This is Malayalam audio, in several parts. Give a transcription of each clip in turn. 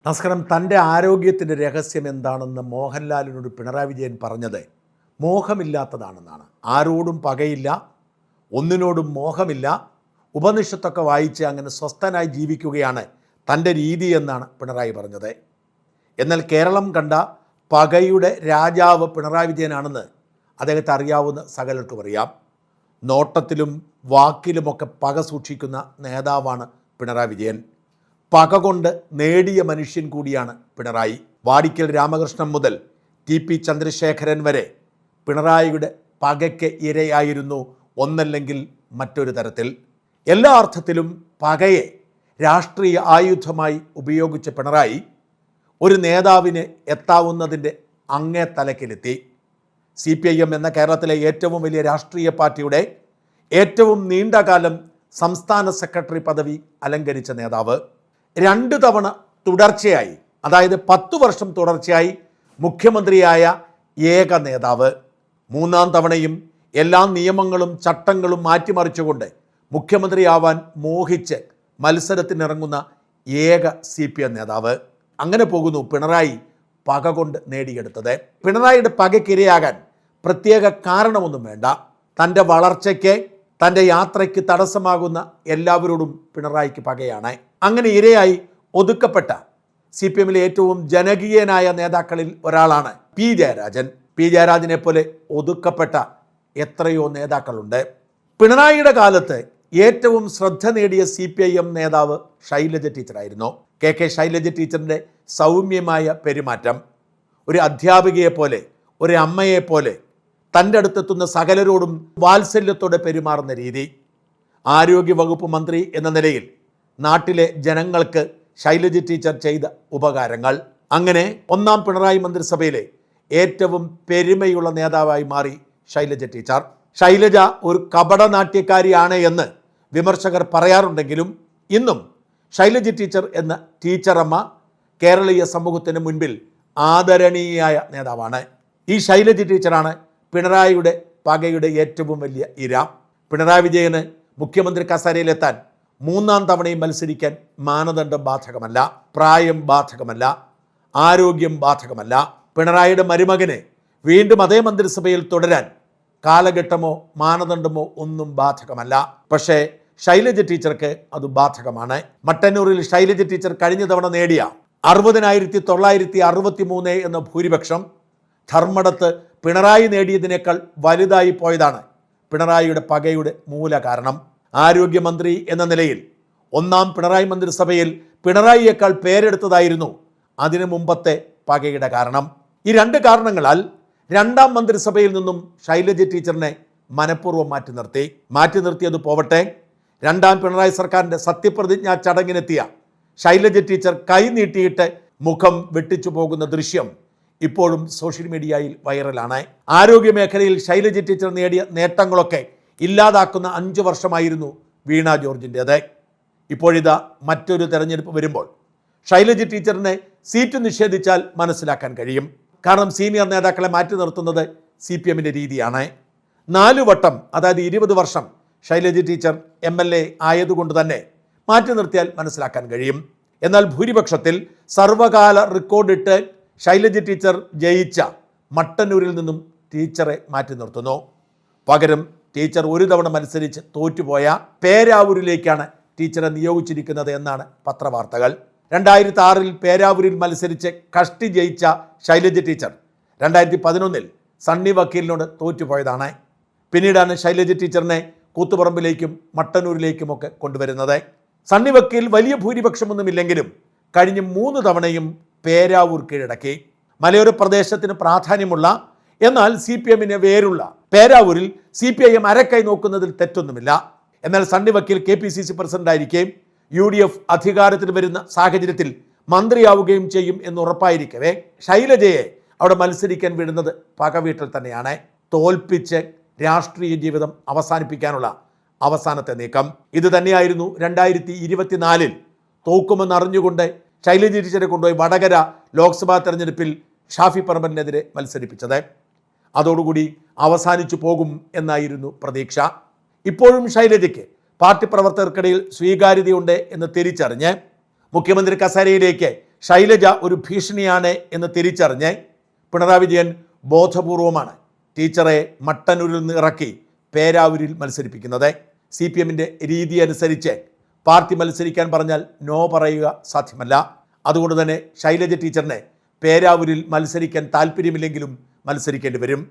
നമസ്കാരം. തൻ്റെ ആരോഗ്യത്തിൻ്റെ രഹസ്യം എന്താണെന്ന് മോഹൻലാലിനോട് പിണറായി വിജയൻ പറഞ്ഞത് മോഹമില്ലാത്തതാണെന്നാണ്. ആരോടും പകയില്ല, ഒന്നിനോടും മോഹമില്ല, ഉപനിഷത്തൊക്കെ വായിച്ച് അങ്ങനെ സ്വസ്ഥനായി ജീവിക്കുകയാണ് തൻ്റെ രീതി എന്നാണ് പിണറായി പറഞ്ഞത്. എന്നാൽ കേരളം കണ്ട പകയുടെ രാജാവ് പിണറായി വിജയനാണെന്ന് അദ്ദേഹത്തെ അറിയാവുന്ന സകലർക്കും അറിയാം. നോട്ടത്തിലും വാക്കിലുമൊക്കെ പക സൂക്ഷിക്കുന്ന നേതാവാണ് പിണറായി വിജയൻ. പക കൊണ്ട് നേടിയ മനുഷ്യൻ കൂടിയാണ് പിണറായി. വാടിക്കൽ രാമകൃഷ്ണൻ മുതൽ TP ചന്ദ്രശേഖരൻ വരെ പിണറായിയുടെ പകയ്ക്ക് ഇരയായിരുന്നു ഒന്നല്ലെങ്കിൽ മറ്റൊരു തരത്തിൽ. എല്ലാ അർത്ഥത്തിലും പകയെ രാഷ്ട്രീയ ആയുധമായി ഉപയോഗിച്ച പിണറായി ഒരു നേതാവിന് എത്താവുന്നതിൻ്റെ അങ്ങേ തലക്കിലെത്തി. CPIM എന്ന കേരളത്തിലെ ഏറ്റവും വലിയ രാഷ്ട്രീയ പാർട്ടിയുടെ ഏറ്റവും നീണ്ടകാലം സംസ്ഥാന സെക്രട്ടറി പദവി അലങ്കരിച്ച നേതാവ്, 2 തവണ തുടർച്ചയായി, അതായത് 10 വർഷം തുടർച്ചയായി മുഖ്യമന്ത്രിയായ ഏക നേതാവ്, 3-ാം തവണയും എല്ലാ നിയമങ്ങളും ചട്ടങ്ങളും മാറ്റിമറിച്ചുകൊണ്ട് മുഖ്യമന്ത്രിയാവാൻ മോഹിച്ച് മത്സരത്തിനിറങ്ങുന്ന ഏക CPM നേതാവ്. അങ്ങനെ പോകുന്നു പിണറായി പക കൊണ്ട് നേടിയെടുത്തത്. പിണറായിയുടെ പകയ്ക്കിരയാകാൻ പ്രത്യേക കാരണമൊന്നും വേണ്ട. തൻ്റെ വളർച്ചയ്ക്ക്, തൻ്റെ യാത്രയ്ക്ക് തടസ്സമാകുന്ന എല്ലാവരോടും പിണറായിക്ക് പകയാണ്. അങ്ങനെ ഇരയായി ഒതുക്കപ്പെട്ട CPMലെ ഏറ്റവും ജനകീയനായ നേതാക്കളിൽ ഒരാളാണ് P ജയരാജൻ. P ജയരാജനെ പോലെ ഒതുക്കപ്പെട്ട എത്രയോ നേതാക്കളുണ്ട്. പിണറായിയുടെ കാലത്ത് ഏറ്റവും ശ്രദ്ധ നേടിയ CPIM നേതാവ് ശൈലജ ടീച്ചറായിരുന്നു. KK ശൈലജ ടീച്ചറിൻ്റെ സൗമ്യമായ പെരുമാറ്റം, ഒരു അധ്യാപികയെപ്പോലെ, ഒരു അമ്മയെപ്പോലെ തൻ്റെ അടുത്തെത്തുന്ന സകലരോടും വാത്സല്യത്തോടെ പെരുമാറുന്ന രീതി, ആരോഗ്യവകുപ്പ് മന്ത്രി എന്ന നിലയിൽ നാട്ടിലെ ജനങ്ങൾക്ക് ശൈലജ ടീച്ചർ ചെയ്ത ഉപകാരങ്ങൾ, അങ്ങനെ 1-ാം പിണറായി മന്ത്രിസഭയിലെ ഏറ്റവും പെരുമയുള്ള നേതാവായി മാറി ശൈലജ ടീച്ചർ. ശൈലജ ഒരു കപടനാട്യക്കാരിയാണ് എന്ന് വിമർശകർ പറയാറുണ്ടെങ്കിലും ഇന്നും ശൈലജ ടീച്ചർ എന്ന ടീച്ചറമ്മ കേരളീയ സമൂഹത്തിന് മുൻപിൽ ആദരണീയയായ നേതാവാണ്. ഈ ശൈലജ ടീച്ചറാണ് പിണറായിയുടെ പകയുടെ ഏറ്റവും വലിയ ഇര. പിണറായി വിജയന് മുഖ്യമന്ത്രി കസേരയിലെത്താൻ 3-ാം തവണയും മത്സരിക്കാൻ മാനദണ്ഡം ബാധകമല്ല, പ്രായം ബാധകമല്ല, ആരോഗ്യം ബാധകമല്ല. പിണറായിയുടെ മരുമകന് വീണ്ടും അതേ മന്ത്രിസഭയിൽ തുടരാൻ കാലഘട്ടമോ മാനദണ്ഡമോ ഒന്നും ബാധകമല്ല. പക്ഷേ ശൈലജ ടീച്ചർക്ക് അത് ബാധകമാണ്. മട്ടന്നൂരിൽ ശൈലജ ടീച്ചർ കഴിഞ്ഞ തവണ നേടിയ 60,963 എന്ന ഭൂരിപക്ഷം ധർമ്മടത്ത് പിണറായി നേടിയതിനേക്കാൾ വലുതായി പോയതാണ് പിണറായിയുടെ പകയുടെ മൂല കാരണം. ആരോഗ്യമന്ത്രി എന്ന നിലയിൽ 1-ാം പിണറായി മന്ത്രിസഭയിൽ പിണറായിയേക്കാൾ പേരെടുത്തതായിരുന്നു അതിനു മുമ്പത്തെ പകയുടെ കാരണം. ഈ 2 കാരണങ്ങളാൽ 2-ാം മന്ത്രിസഭയിൽ നിന്നും ശൈലജ ടീച്ചറിനെ മനഃപൂർവ്വം മാറ്റി നിർത്തിയത് പോവട്ടെ, 2-ാം പിണറായി സർക്കാരിൻ്റെ സത്യപ്രതിജ്ഞാ ചടങ്ങിനെത്തിയ ശൈലജ ടീച്ചർ കൈ നീട്ടിയിട്ട് മുഖം വെട്ടിച്ചു പോകുന്ന ദൃശ്യം ഇപ്പോഴും സോഷ്യൽ മീഡിയയിൽ വൈറലാണ്. ആരോഗ്യ മേഖലയിൽ ശൈലജ ടീച്ചർ നേടിയ നേട്ടങ്ങളൊക്കെ ഇല്ലാതാക്കുന്ന 5 വർഷമായിരുന്നു വീണ ജോർജിൻ്റേത്. ഇപ്പോഴിതാ മറ്റൊരു തെരഞ്ഞെടുപ്പ് വരുമ്പോൾ ശൈലജ ടീച്ചറിനെ സീറ്റ് നിഷേധിച്ചാൽ മനസ്സിലാക്കാൻ കഴിയും. കാരണം സീനിയർ നേതാക്കളെ മാറ്റി നിർത്തുന്നത് CPMൻ്റെ രീതിയാണ്. 4 വട്ടം, അതായത് 20 വർഷം ശൈലജ ടീച്ചർ MLA ആയതുകൊണ്ട് തന്നെ മാറ്റി നിർത്തിയാൽ മനസ്സിലാക്കാൻ കഴിയും. എന്നാൽ ഭൂരിപക്ഷത്തിൽ സർവകാല റെക്കോർഡിട്ട് ശൈലജ ടീച്ചർ ജയിച്ച മട്ടന്നൂരിൽ നിന്നും ടീച്ചറെ മാറ്റി നിർത്തുന്നു. പകരം ടീച്ചർ ഒരു തവണ മത്സരിച്ച് തോറ്റുപോയ പേരാവൂരിലേക്കാണ് ടീച്ചറെ നിയോഗിച്ചിരിക്കുന്നത് എന്നാണ് പത്രവാർത്തകൾ. 2006-ൽ പേരാവൂരിൽ മത്സരിച്ച് കഷ്ടി ജയിച്ച ശൈലജ ടീച്ചർ 2011-ൽ സണ്ണി വക്കീലിനോട് തോറ്റുപോയതാണ്. പിന്നീടാണ് ശൈലജ ടീച്ചറിനെ കൂത്തുപറമ്പിലേക്കും മട്ടന്നൂരിലേക്കുമൊക്കെ കൊണ്ടുവരുന്നത്. സണ്ണി വക്കീൽ വലിയ ഭൂരിപക്ഷമൊന്നുമില്ലെങ്കിലും കഴിഞ്ഞ 3 തവണയും പേരാവൂർ കീഴടക്കി. മലയോര പ്രദേശത്തിന് പ്രാധാന്യമുള്ള എന്നാൽ CPMന് വേരുള്ള പേരാവൂരിൽ CPIM അരക്കൈ നോക്കുന്നതിൽ തെറ്റൊന്നുമില്ല. എന്നാൽ സണ്ണി വക്കീൽ KPCC പ്രസിഡന്റായിരിക്കുകയും UDF അധികാരത്തിൽ വരുന്ന സാഹചര്യത്തിൽ മന്ത്രിയാവുകയും ചെയ്യും എന്ന് ഉറപ്പായിരിക്കവേ ശൈലജയെ അവിടെ മത്സരിക്കാൻ വിടുന്നത് പകവീട്ടിൽ തന്നെയാണ്. തോൽപ്പിച്ച് രാഷ്ട്രീയ ജീവിതം അവസാനിപ്പിക്കാനുള്ള അവസാനത്തെ നീക്കം ഇത് തന്നെയായിരുന്നു 2024-ൽ തോക്കുമെന്ന് അറിഞ്ഞുകൊണ്ട് ശൈലജ ടീച്ചറെ കൊണ്ടുപോയി വടകര ലോക്സഭാ തെരഞ്ഞെടുപ്പിൽ ഷാഫി പറമ്പലിനെതിരെ മത്സരിപ്പിച്ചത്. അതോടുകൂടി അവസാനിച്ചു പോകും എന്നായിരുന്നു പ്രതീക്ഷ. ഇപ്പോഴും ശൈലജയ്ക്ക് പാർട്ടി പ്രവർത്തകർക്കിടയിൽ സ്വീകാര്യതയുണ്ട് എന്ന് തിരിച്ചറിഞ്ഞ് മുഖ്യമന്ത്രി കസേരയിലേക്ക് ശൈലജ ഒരു ഭീഷണിയാണ് എന്ന് തിരിച്ചറിഞ്ഞ് പിണറായി വിജയൻ ബോധപൂർവമാണ് ടീച്ചറെ മട്ടന്നൂരിൽ നിന്ന് ഇറക്കി പേരാവൂരിൽ മത്സരിപ്പിക്കുന്നത്. CPM-ന്റെ രീതി അനുസരിച്ച് പാർട്ടി മത്സരിക്കാൻ പറഞ്ഞാൽ നോ പറയുക സാധ്യമല്ല. അതുകൊണ്ട് തന്നെ ശൈലജ ടീച്ചറിനെ പേരാവൂരിൽ മത്സരിക്കാൻ താല്പര്യമില്ലെങ്കിലും മത്സരിക്കേണ്ടി വരും.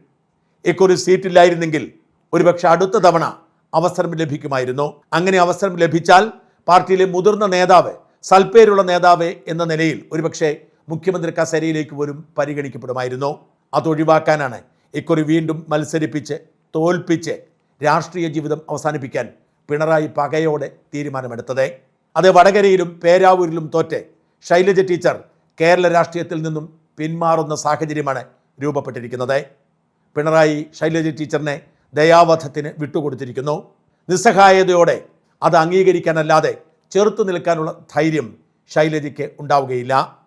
ഇക്കൊരു സീറ്റില്ലായിരുന്നെങ്കിൽ ഒരുപക്ഷെ അടുത്ത തവണ അവസരം ലഭിക്കുമായിരുന്നു. അങ്ങനെ അവസരം ലഭിച്ചാൽ പാർട്ടിയിലെ മുതിർന്ന നേതാവ്, സൽപ്പേരുള്ള നേതാവ് എന്ന നിലയിൽ ഒരുപക്ഷെ മുഖ്യമന്ത്രി കസേരയിലേക്ക് പോലും പരിഗണിക്കപ്പെടുമായിരുന്നു. അതൊഴിവാക്കാനാണ് ഇക്കുറി വീണ്ടും മത്സരിപ്പിച്ച് തോൽപ്പിച്ച് രാഷ്ട്രീയ ജീവിതം അവസാനിപ്പിക്കാൻ പിണറായി പകയോടെ തീരുമാനമെടുത്തത്. അത് വടകരയിലും പേരാവൂരിലും തോറ്റ് ശൈലജ ടീച്ചർ കേരള രാഷ്ട്രീയത്തിൽ നിന്നും പിന്മാറുന്ന സാഹചര്യമാണ് രൂപപ്പെട്ടിരിക്കുന്നത്. പിണറായി ശൈലജ ടീച്ചറിനെ ദയാവധത്തിന് വിട്ടുകൊടുത്തിരിക്കുന്നു. നിസ്സഹായതയോടെ അത് അംഗീകരിക്കാനല്ലാതെ ചെറുത്തു നിൽക്കാനുള്ള ധൈര്യം ശൈലജയ്ക്ക് ഉണ്ടാവുകയില്ല.